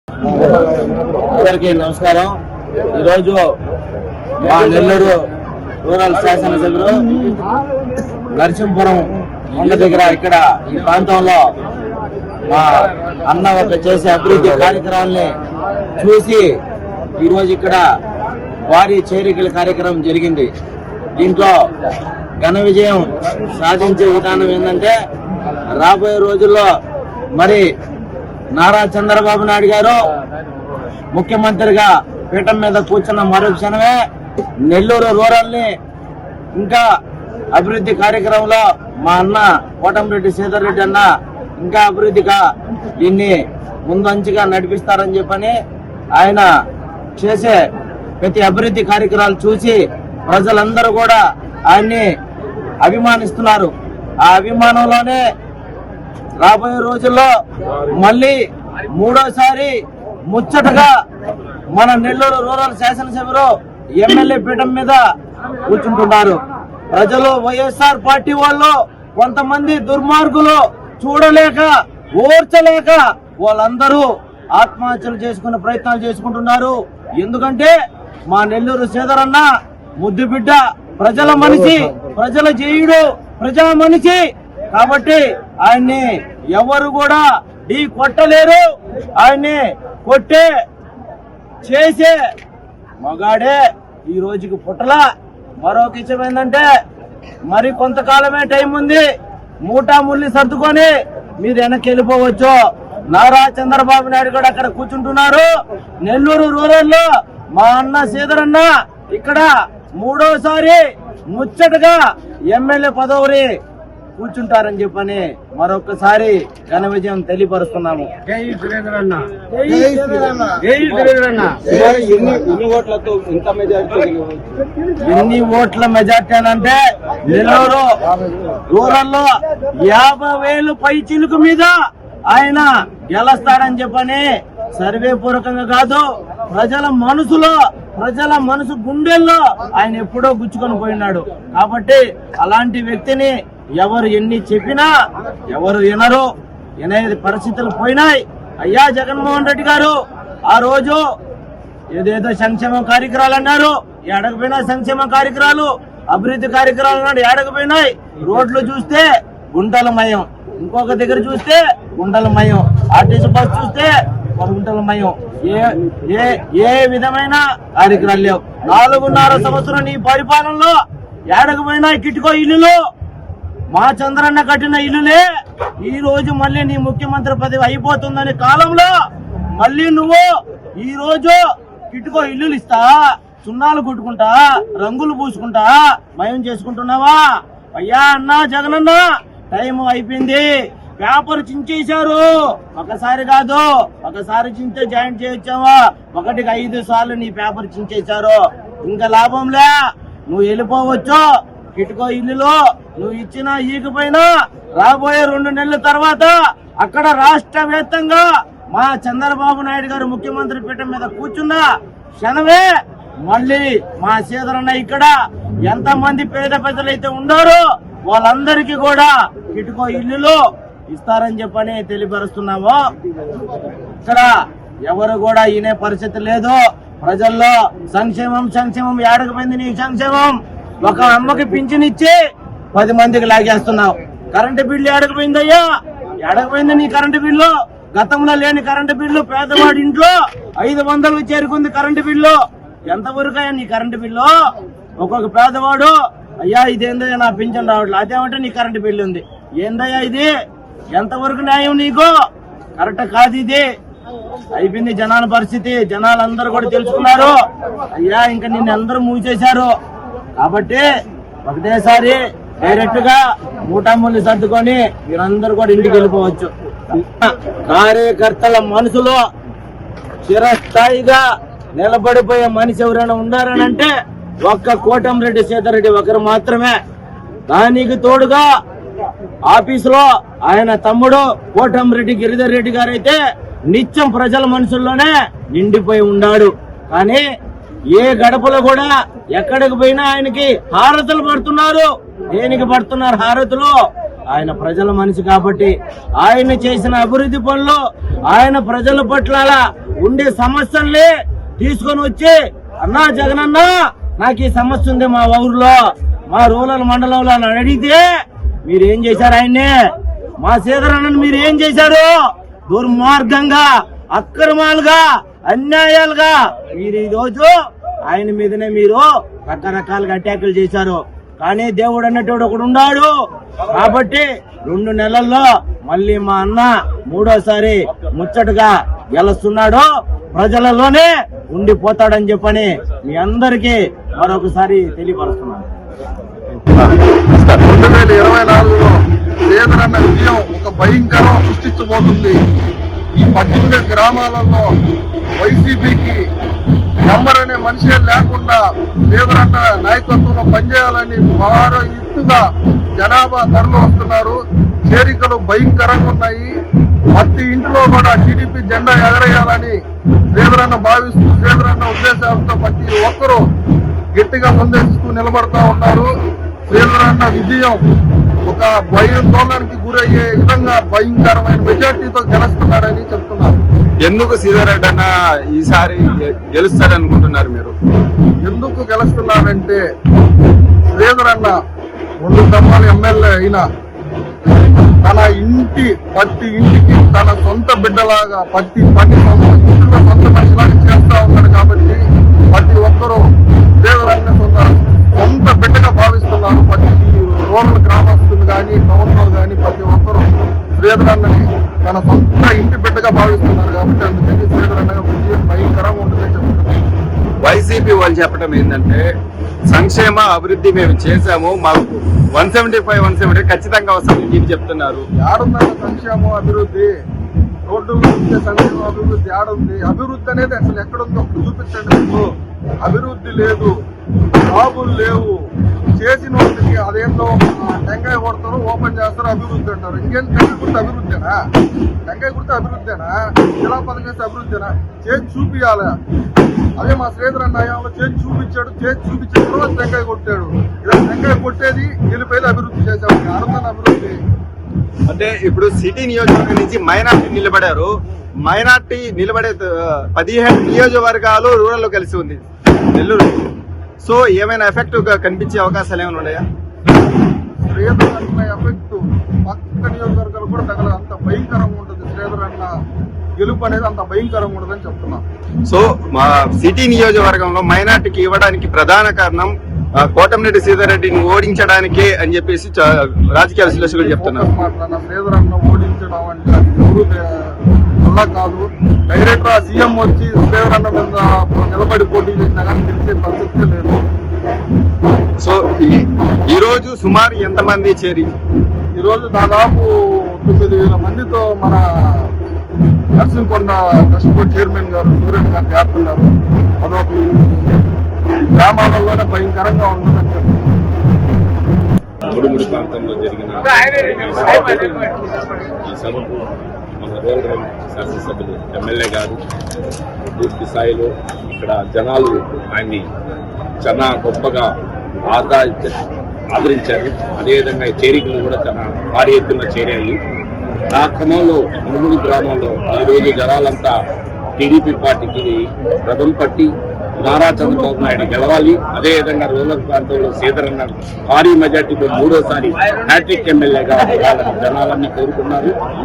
అందరికీ నమస్కారం. ఈరోజు మా నెల్లూరు రూరల్ శాసనసభ్యులు నరసింహపురం కొండ దగ్గర ఇక్కడ ఈ ప్రాంతంలో మా అన్న ఒక చేసే అభివృద్ధి కార్యక్రమాలని చూసి ఈరోజు ఇక్కడ వారి చేరికల కార్యక్రమం జరిగింది. దీంట్లో ఘన విజయం సాధించే విధానం ఏంటంటే రాబోయే రోజుల్లో మరి నారా చంద్రబాబు నాయుడు గారు ముఖ్యమంత్రిగా పీఠం మీద కూర్చున్న మరో క్షణమే నెల్లూరు రూరల్ ని ఇంకా అభివృద్ధి కార్యక్రమంలో మా అన్న కోటంరెడ్డి శ్రీధర్ రెడ్డి అన్న ఇంకా అభివృద్ధిగా దీన్ని ముందంచుగా నడిపిస్తారని చెప్పని ఆయన చేసే ప్రతి అభివృద్ధి కార్యక్రమాలు చూసి ప్రజలందరూ కూడా ఆయన్ని అభిమానిస్తున్నారు. ఆ అభిమానంలోనే రాబోయే రోజుల్లో మళ్ళీ మూడోసారి ముచ్చటగా మన నెల్లూరు రూరల్ శాసనసభ్యులు ఎమ్మెల్యే పీఠం మీద కూర్చుంటున్నారు. ప్రజలు వైఎస్ఆర్ పార్టీ వాళ్ళు కొంతమంది దుర్మార్గులు చూడలేక ఓర్చలేక వాళ్ళందరూ ఆత్మహత్యలు చేసుకునే ప్రయత్నాలు చేసుకుంటున్నారు. ఎందుకంటే మా నెల్లూరు శ్రీధర్ అన్న ముద్దు బిడ్డ, ప్రజల మనిషి, ప్రజల జేయుడు, ప్రజా మనిషి. కాబట్టి ఆయన్ని ఎవరు కూడా ఢీ కొట్టలేరు. ఆయన్ని కొట్టే చేసే మగాడే ఈ రోజుకి పుట్టల. మరో విషయం ఏంటంటే మరి కొంతకాలమే టైం ఉంది. మూటాముల్లి సర్దుకొని మీరు వెనక్కి వెళ్ళిపోవచ్చు. నారా చంద్రబాబు నాయుడు కూడా అక్కడ కూర్చుంటున్నారు. నెల్లూరు రూరల్ లో మా అన్న శ్రీధర్ అన్న ఇక్కడ మూడోసారి ముచ్చటగా ఎమ్మెల్యే పదవి కూర్చుంటారని చెప్పని మరొకసారి ఘన విజయం తెలియపరుస్తున్నాము. ఎన్ని ఓట్ల మెజార్టీ అంటే నెల్లూరు రూరల్ లో 50,000 పై చిలుకు మీద ఆయన గెలుస్తాడని చెప్పని సర్వే పూర్వకంగా కాదు, ప్రజల మనసు గుండెల్లో ఆయన ఎప్పుడో గుచ్చుకొని పోయినాడు. కాబట్టి అలాంటి వ్యక్తిని ఎవరు ఎన్ని చెప్పినా ఎవరు వినరు. వినేది పరిస్థితులు పోయినాయి. అయ్యా జగన్మోహన్ రెడ్డి గారు ఆ రోజు ఏదేదో సంక్షేమ కార్యక్రమాలు అన్నారు, ఏడకపోయినా సంక్షేమ కార్యక్రమాలు, అభివృద్ధి కార్యక్రమాలు అన్నాడు, ఏడకపోయినాయి. రోడ్లు చూస్తే గుంటలమయం, ఇంకొక దగ్గర చూస్తే గుంటలమయం, ఆర్టీసీ బస్ చూస్తే గుంటలమయం. ఏ విధమైన కార్యక్రమాలు లేవు. 4.5 సంవత్సరం నీ పరిపాలనలో ఏడకపోయినా కిట్టుకో ఇల్లులు, మా చంద్రన్న కట్టిన ఇల్లులే ఈ రోజు మళ్ళీ నీ ముఖ్యమంత్రి పదవి అయిపోతుందని కాలంలో మళ్ళీ నువ్వు ఈ రోజు కిట్టుకో ఇల్లులు ఇస్తా, సున్నాలు కొట్టుకుంటా, రంగులు పూసుకుంటా మయం చేసుకుంటున్నావా? అయ్యా అన్న జగనన్న టైం అయిపోయింది. పేపర్ చించేశారు. ఒకసారి కాదు, ఒకసారి చించే జాయింట్ చేయొచ్చావా? 1కి 5 సార్లు నీ పేపర్ చించేశారు. ఇంకా లాభంలే, నువ్వు వెళ్ళిపోవచ్చు. కిటుకో ఇల్లులో నువ్వు ఇచ్చినా ఈకపోయినా రాబోయే 2 నెలల తర్వాత అక్కడ రాష్ట్ర వ్యాప్తంగా మా చంద్రబాబు నాయుడు గారు ముఖ్యమంత్రి పీఠం మీద కూర్చున్న క్షణమే మళ్ళీ మా శ్రీధరన్న ఇక్కడ ఎంతమంది పేద ప్రజలైతే ఉన్నారో వాళ్ళందరికీ కూడా కిటుకో ఇల్లులు ఇస్తారని చెప్పని తెలియపరుస్తున్నాము. ఇక్కడ ఎవరు కూడా ఈనే పరిస్థితి లేదు. ప్రజల్లో సంక్షేమం ఏడకపోయింది నీ సంక్షేమం. ఒక అమ్మకి పింఛన్ ఇచ్చి 10 మందికి లాగేస్తున్నావు. కరెంటు బిల్లు ఏడకపోయిందయ్యా, ఏడకపోయింది నీ కరెంటు బిల్లు. గతంలో లేని కరెంటు బిల్లు పేదవాడి ఇంట్లో 500కు చేరుకుంది కరెంటు బిల్లు. ఎంతవరకు అయ్యా నీ కరెంటు బిల్లు? ఒక్కొక్క పేదవాడు అయ్యా ఇదేందయ్యా నా పింఛన్ రావట్లేదు, అదేమంటే నీ కరెంటు బిల్లు ఉంది. ఏందయ్యా ఇది? ఎంతవరకు న్యాయం నీకు? కరెక్ట్ కాదు ఇది. అయిపోయింది జనాల పరిస్థితి. జనాలందరూ కూడా తెలుసుకున్నారు. అయ్యా ఇంకా నిన్ను అందరూ మూవ్ చేశారు. కాబట్టి ఒకటేసారి డైరెక్ట్ గా మూటాముల్లి సర్దుకొని మీరందరూ కూడా ఇంటికి వెళ్ళిపోవచ్చు. కార్యకర్తల మనసులో చిరస్థాయిగా నిలబడిపోయే మనిషి ఎవరైనా ఉన్నారనంటే ఒక్క కోటంరెడ్డి శ్రీధర్ రెడ్డి ఒకరు మాత్రమే. దానికి తోడుగా ఆఫీసులో ఆయన తమ్ముడు కోటంరెడ్డి గిరిధర్ రెడ్డి గారైతే నిత్యం ప్రజల మనసుల్లోనే నిండిపోయి ఉన్నాడు. కానీ ఏ గడపలో కూడా ఎక్కడికి పోయినా ఆయనకి హారతులు పడుతున్నారు. దేనికి పడుతున్నారు హారతులు? ఆయన ప్రజల మనిషి కాబట్టి ఆయన చేసిన అభివృద్ధి పనులు, ఆయన ప్రజల పట్ల ఉండే సమస్యల్ని తీసుకొని వచ్చి అన్నా జగనన్న నాకు ఈ సమస్య ఉంది మా ఊర్లో మా రూరల్ మండలంలో అని అడిగితే మీరేం చేశారు ఆయన్ని? మా శ్రీధరన్నని మీరు ఏం చేశారు? దుర్మార్గంగా అక్రమాలుగా అన్యాయాలుగా మీరు ఈ రోజు ఆయన మీదనే మీరు రకరకాలుగా అటాకులు చేశారు. కానీ దేవుడు అన్నట్టు ఒకడు ఉన్నాడు కాబట్టి 2 నెలల్లో మళ్ళీ మా అన్న 3వసారి ముచ్చటగా గెలుస్తున్నాడు, ప్రజలలోనే ఉండిపోతాడని చెప్పని మీ అందరికీ మరొకసారి తెలియపరుస్తున్నాను. 2024లో శ్రీధరన్న విజయం ఒక భయంకరం సృష్టించబోతుంది. ఈ 18 గ్రామాలలో వైసీపీకి నెంబర్ అనే మనిషే లేకుండా శ్రీధరన్న నాయకత్వంలో పనిచేయాలని వారు ఎత్తుగా జనాభా తరలి వస్తున్నారు. చేరికలు భయంకరంగా ఉన్నాయి. ప్రతి ఇంట్లో కూడా టీడీపీ జెండా ఎగరేయాలని శ్రీధరన్న భావిస్తూ శ్రీధరన్న ఉద్దేశాలతో ప్రతి ఒక్కరూ గట్టిగా ముందేస్తూ నిలబడతా ఉన్నారు. శ్రీధరన్న విజయం ఒక భయాందోళనకి గురయ్యే విధంగా భయంకరమైన మెజార్టీతో గెలుస్తున్నాడని చెప్తున్నారు. ఎందుకు శ్రీధర్ అన్న ఈసారి గెలుస్తారనుకుంటున్నారు మీరు? ఎందుకు గెలుస్తున్నారంటే శ్రీధరన్న 2 దమ్మాల ఎమ్మెల్యే అయినా తన ప్రతి ఇంటికి తన సొంత బిడ్డలాగా ప్రతి ఇంట్లో సొంత మనిషిలాగా చేస్తా ఉన్నాడు. కాబట్టి ప్రతి ఒక్కరూ శ్రీధరన్న సొంత బిడ్డగా భావిస్తున్నారు. ప్రతి రూరల్ గ్రామస్తులు కానీ టౌన్ లో కానీ ప్రతి ఒక్కరూ శ్రీధరన్నని తన సొంత ఇంటి బిడ్డగా భావిస్తున్నారు. కాబట్టి అందుకని శ్రీధరన్నగా విజయం భయంకరంగా ఉంటుందని చెప్తున్నారు. వైసీపీ వాళ్ళు చెప్పడం ఏంటంటే సంక్షేమ అభివృద్ధి మేము చేశాము, మాకు 175 ఖచ్చితంగా వస్తుంది చెప్తున్నారు. ఏడుందంటే సంక్షేమం అభివృద్ధి, రోడ్డులు ఇచ్చే సంక్షేమ అభివృద్ధి ఏడుంది? అభివృద్ధి అనేది అసలు ఎక్కడుందో చూపించండి. మీకు అభివృద్ధి లేదు, జాబులు లేవు. చేసిన వాళ్ళకి అదేందో టెంకాయ కొడతారు, ఓపెన్ చేస్తారు, అభివృద్ధి అంటారు. ఇంకేం టెంకాయ గుర్తు అభివృద్ధేనా? టెంకాయ గుర్తు అభివృద్ధేనా? జిల్లా పథకం చేస్తే అభివృద్ధేనా? చేసి చూపియాలి. అదే మా శ్రీధరన్న హయాంలో చేసి చూపించాడు. చేసి చూపించిన తర్వాత టెంకాయ కొట్టాడు. ఇలా టెంకాయ కొట్టేది గెలిపేది అభివృద్ధి చేశాడు. ఆడుతున్న అభివృద్ధి అంటే ఇప్పుడు సిటీ నియోజకవర్గం నుంచి మైనార్టీ నిలబడారు. మైనార్టీ నిలబడే 17 నియోజకవర్గాలు రూరల్ లో కలిసి ఉంది నెల్లూరు. సో ఏమైనా ఎఫెక్టివ్ గా కనిపించే అవకాశాలు ఏమైనా ఉన్నాయా? శ్రీధరన్న ఎఫెక్ట్ పక్క నియోజకవర్గాలు కూడా తగలదు. అంత భయంకరంగా ఉంటుంది. శ్రీధరన్న గెలుపు అనేది అంత భయంకరంగా ఉండదని చెప్తున్నాం. సో మా సిటీ నియోజకవర్గంలో మైనార్టీకి ఇవ్వడానికి ప్రధాన కారణం కోటమిరెడ్డి శ్రీధర్ రెడ్డిని ఓడించడానికే అని చెప్పేసి రాజకీయ విశ్లేషకులు చెప్తున్నారు. మాట్లాడిన శ్రీధరన్న ఓడించడం అంటే అది ఎవరు అలా కాదు. డైరెక్ట్ సీఎం వచ్చి శ్రీధరన్న మీద నిలబడి పోటీ చేసినా కానీ తెలిసే పరిస్థితి లేదు. సో ఈ రోజు సుమారు ఎంతమంది చేరి? ఈ రోజు దాదాపు 9,000 మందితో మన నర్సింకొండ ట్రస్ట్ బోర్డు చైర్మన్ గారు సూర్యన్ గారు చేస్తున్నారు. అదొక గ్రామాలలోనే భయంకరంగా ఉంటుందని చెప్పారు. ముడుముడి ప్రాంతంలో జరిగిన ఈ సభకు మన రూరల్ శాసనసభ్యులు ఎమ్మెల్యే గారు పూర్తి స్థాయిలో ఇక్కడ జనాలు ఆయన్ని చాలా గొప్పగా ఆదరించారు. అదేవిధంగా చేరికలు కూడా చాలా భారీ ఎత్తున చేరాయి. ఆ క్రమంలో ముడుముడి గ్రామంలో ఈరోజు జనాలంతా టీడీపీ పార్టీకి రథం పట్టి నారా చంద్రబాబు నాయుడు గెలవాలి. అదేవిధంగా రూరల్ ప్రాంతంలో శ్రీధరన్న భారీ మెజార్టీతో 3వసారి హ్యాట్రిక్ ఎమ్మెల్యేగా జనాలన్నీ కోరుకున్నారు.